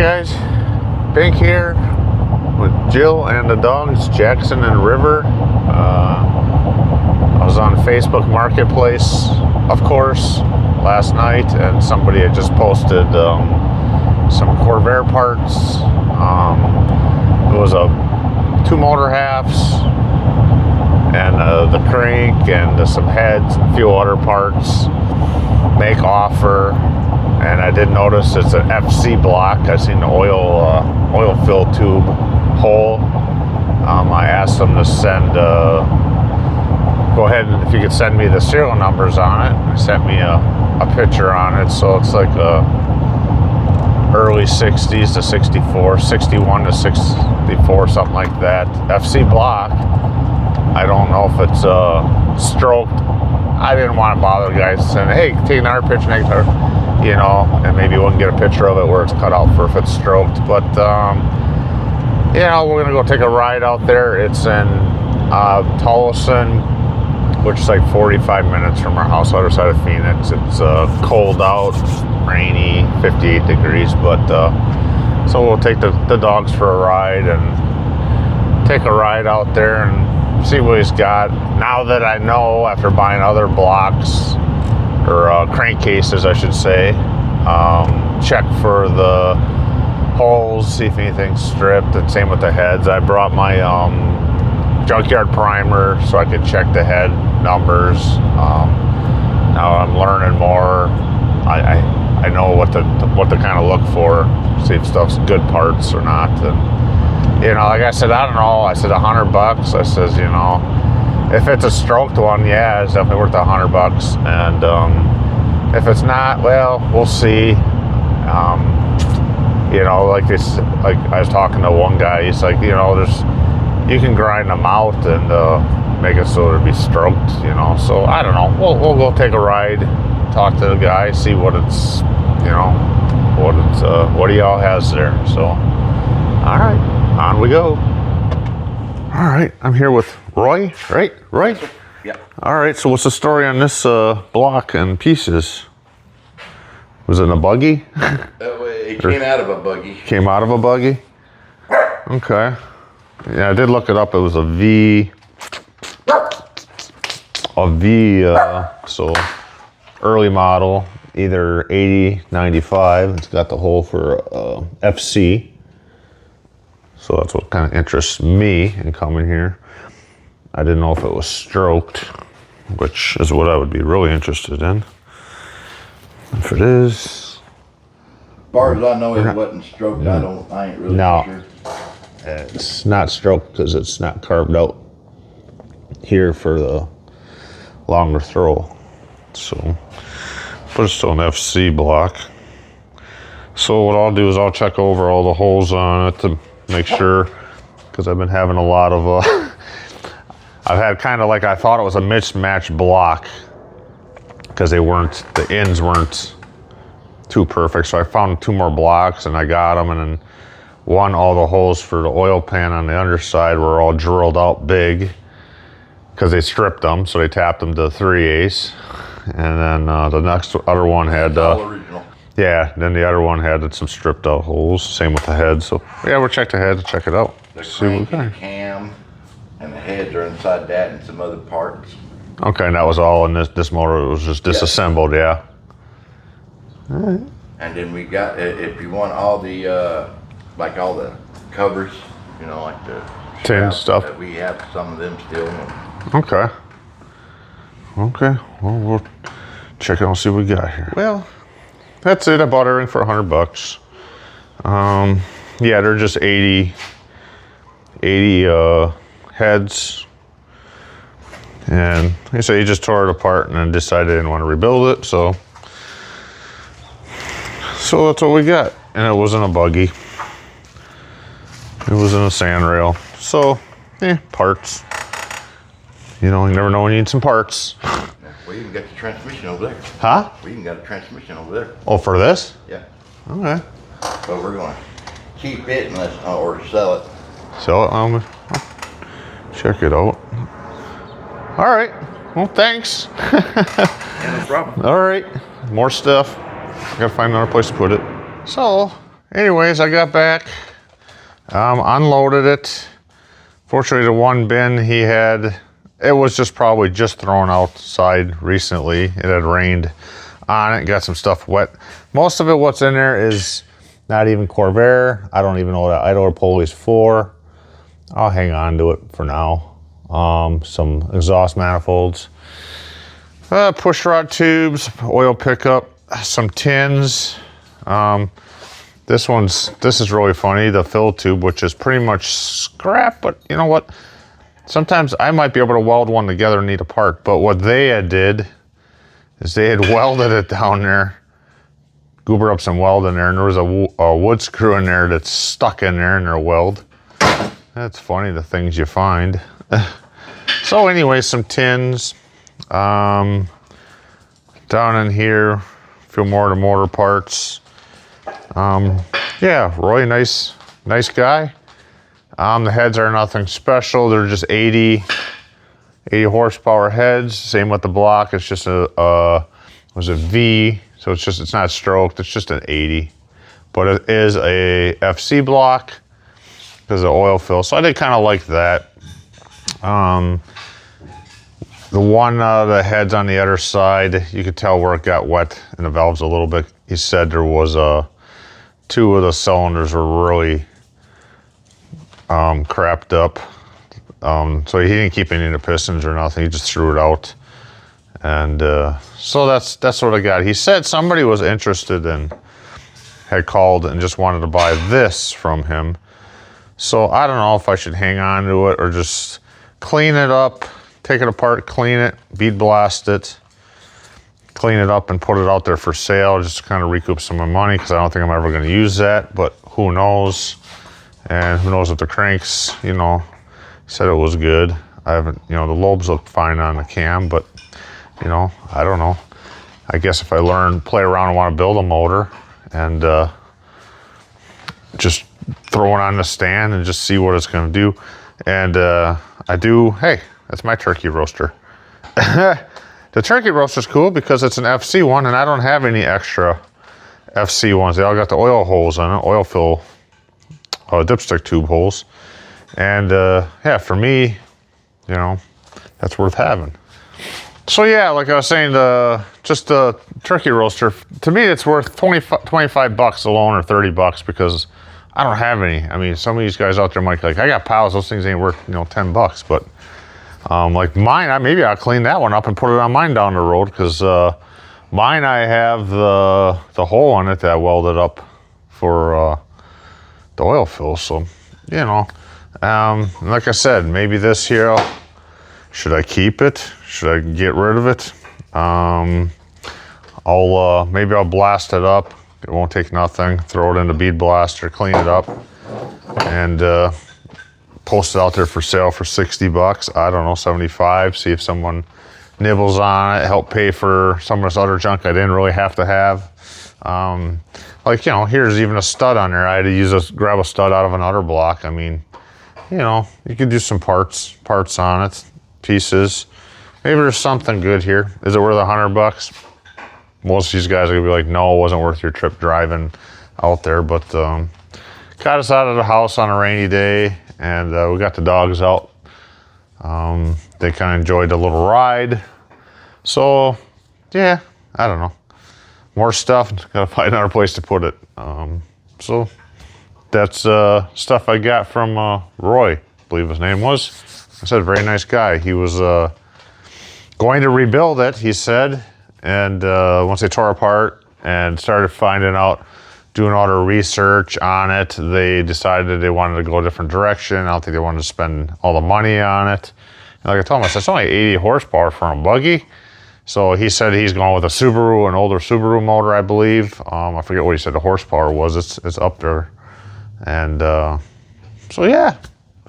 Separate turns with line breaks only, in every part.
guys, Pink here with Jill and the dogs, Jackson and River. I was on Facebook Marketplace, of course, last night, and somebody had just posted some Corvair parts. It was two motor halves and the crank and some heads and a few other parts. Make offer. And I did notice it's an FC block. I seen the oil fill tube hole. I asked them to send, go ahead and if you could send me the serial numbers on it. They sent me a picture on it. So it's like early 60s to 64, 61 to 64, something like that. FC block. I don't know if it's stroked. I didn't want to bother the guys saying, hey, take another picture next time. You know, and maybe we can get a picture of it where it's cut out for if it's stroked. But, you know, we're going to go take a ride out there. It's in Tolleson, which is like 45 minutes from our house, other side of Phoenix. It's cold out, rainy, 58 degrees. But, so we'll take the dogs for a ride and take a ride out there and see what he's got. Now that I know, after buying other blocks, or crankcases, I should say. Check for the holes, see if anything's stripped, and same with the heads. I brought my junkyard primer so I could check the head numbers. Now I'm learning more. I know what to kind of look for, see if stuff's good parts or not. And you know, like I said, I don't know. I said $100. I says, you know, if it's a stroked one, yeah, it's definitely worth $100. And if it's not, well, we'll see. You know, like this, like I was talking to one guy. He's like, you know, you can grind them out and make it so it'll be stroked. You know, so I don't know. We'll go take a ride, talk to the guy, see what it's, you know, what he all has there. So, all right, on we go. All right, I'm here with Roy, right? Roy?
Yeah.
All right, so what's the story on this block and pieces? Was it in a buggy?
It came out of a buggy.
Came out of a buggy? Okay. Yeah, I did look it up. It was a V, so early model, either 80, 95. It's got the hole for FC. So that's what kind of interests me in coming here. I didn't know if it was stroked, which is what I would be really interested in. If it is.
As far as I know, it wasn't stroked. I ain't really sure.
It's not stroked because it's not carved out here for the longer throw. So, but it's still an FC block. So what I'll do is I'll check over all the holes on it to make sure, because I've been having a lot of I've had kind of like, I thought it was a mismatched block because the ends weren't too perfect. So I found two more blocks and I got them, and then all the holes for the oil pan on the underside were all drilled out big because they stripped them. So they tapped them to 3/8. And then the other one had,
all original.
Yeah, then the other one had some stripped out holes. Same with the head. So yeah, we'll check the head to check it out.
The crank and the cam and the heads are inside that and some other parts.
Okay, and that was all in this motor. It was just disassembled, yeah. All right.
And then we got, if you want all the, like all the covers, you know, like the
tin stuff.
We have some of them still.
Okay. Okay. Well, we'll check it out and see what we got here. Well, that's it. I bought everything for $100. Yeah, they're just 80 heads. And like I said, he just tore it apart and then decided he didn't want to rebuild it. So that's what we got. And it wasn't a buggy. It was in a sand rail. So, parts. You know, you never know when you need some parts.
We even got the transmission over there.
Huh?
We even got a transmission over there.
Oh, for this?
Yeah.
Okay.
But we're going to keep it or sell it.
Sell it? I'll check it out. All right. Well, thanks.
Yeah, no problem.
All right. More stuff. I gotta find another place to put it. So, anyways, I got back, unloaded it. Fortunately, the one bin he had, it was just probably just thrown outside recently. It had rained on it, got some stuff wet. Most of it, what's in there is not even Corvair. I don't even know what that idler pulley is for. I'll hang on to it for now. Some exhaust manifolds, push rod tubes, oil pickup, some tins. This is really funny, the fill tube, which is pretty much scrap, but you know what? Sometimes I might be able to weld one together and need a part, but what they had did is they had welded it down there, goobered up some weld in there, and there was a wood screw in there that's stuck in there in their weld. That's funny, the things you find. So anyway, some tins. Down in here, a few more of the motor parts. Yeah, Roy, nice guy. The heads are nothing special. They're just 80 horsepower heads. Same with the block. It's just was a V, so it's not stroked. It's just an 80, but it is a FC block because of oil fill. So I did kind of like that. The heads on the other side, you could tell where it got wet in the valves a little bit. He said there was two of the cylinders were really crapped up. So he didn't keep any of the pistons or nothing. He just threw it out. And so that's what I got. He said somebody was interested and had called and just wanted to buy this from him. So I don't know if I should hang on to it or just clean it up, take it apart, clean it, bead blast it, clean it up and put it out there for sale, just to kind of recoup some of my money, because I don't think I'm ever going to use that, but who knows? And who knows if the cranks, he said it was good. I haven't, the lobes look fine on the cam, but, I don't know. I guess if I play around and want to build a motor and just throw it on the stand and just see what it's going to do. And hey, that's my turkey roaster. The turkey roaster's cool because it's an FC one, and I don't have any extra FC ones. They all got the oil holes on it, oil fill dipstick tube holes. And yeah, for me, that's worth having. So yeah, like I was saying, just the turkey roaster, to me it's worth 25 bucks alone, or 30 bucks, because I don't have any. I mean, some of these guys out there might be like, I got piles, those things ain't worth 10 bucks, but like mine, maybe I'll clean that one up and put it on mine down the road, because mine, I have the hole in it that I welded up for the oil fill. So, like I said, maybe this here, should I keep it? Should I get rid of it? Maybe I'll blast it up. It won't take nothing. Throw it in the bead blaster, clean it up, and post it out there for sale for 60 bucks. I don't know, 75. See if someone nibbles on it. Help pay for some of this other junk I didn't really have to have. Here's even a stud on there. I had to grab a stud out of another block. I mean, you could do some parts on it, pieces. Maybe there's something good here. Is it worth 100 bucks? Most of these guys are gonna be like, no, it wasn't worth your trip driving out there. But got us out of the house on a rainy day, and we got the dogs out. They kind of enjoyed the little ride. So yeah, I don't know. More stuff, gotta find another place to put it. So that's stuff I got from Roy, I believe his name was. I said, very nice guy. He was going to rebuild it, he said. And once they tore apart and started doing all their research on it, they decided they wanted to go a different direction. I don't think they wanted to spend all the money on it. And like I told him, I said, it's only 80 horsepower for a buggy. So he said he's going with an older Subaru motor, I believe. I forget what he said the horsepower was. It's up there. And so yeah,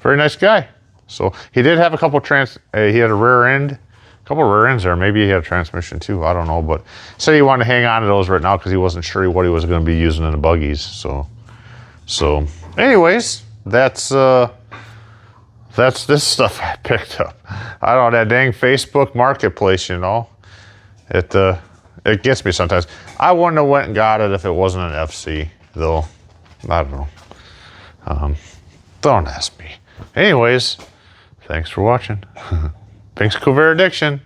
very nice guy. So he did have a couple he had a rear end. Couple of rear ends there. Maybe he had a transmission too. I don't know, but said he wanted to hang on to those right now because he wasn't sure what he was going to be using in the buggies. So anyways, that's this stuff I picked up. I don't know, that dang Facebook Marketplace. It gets me sometimes. I wouldn't have went and got it if it wasn't an FC though. I don't know. Don't ask me. Anyways, thanks for watching. Thanks, Corvair Addiction.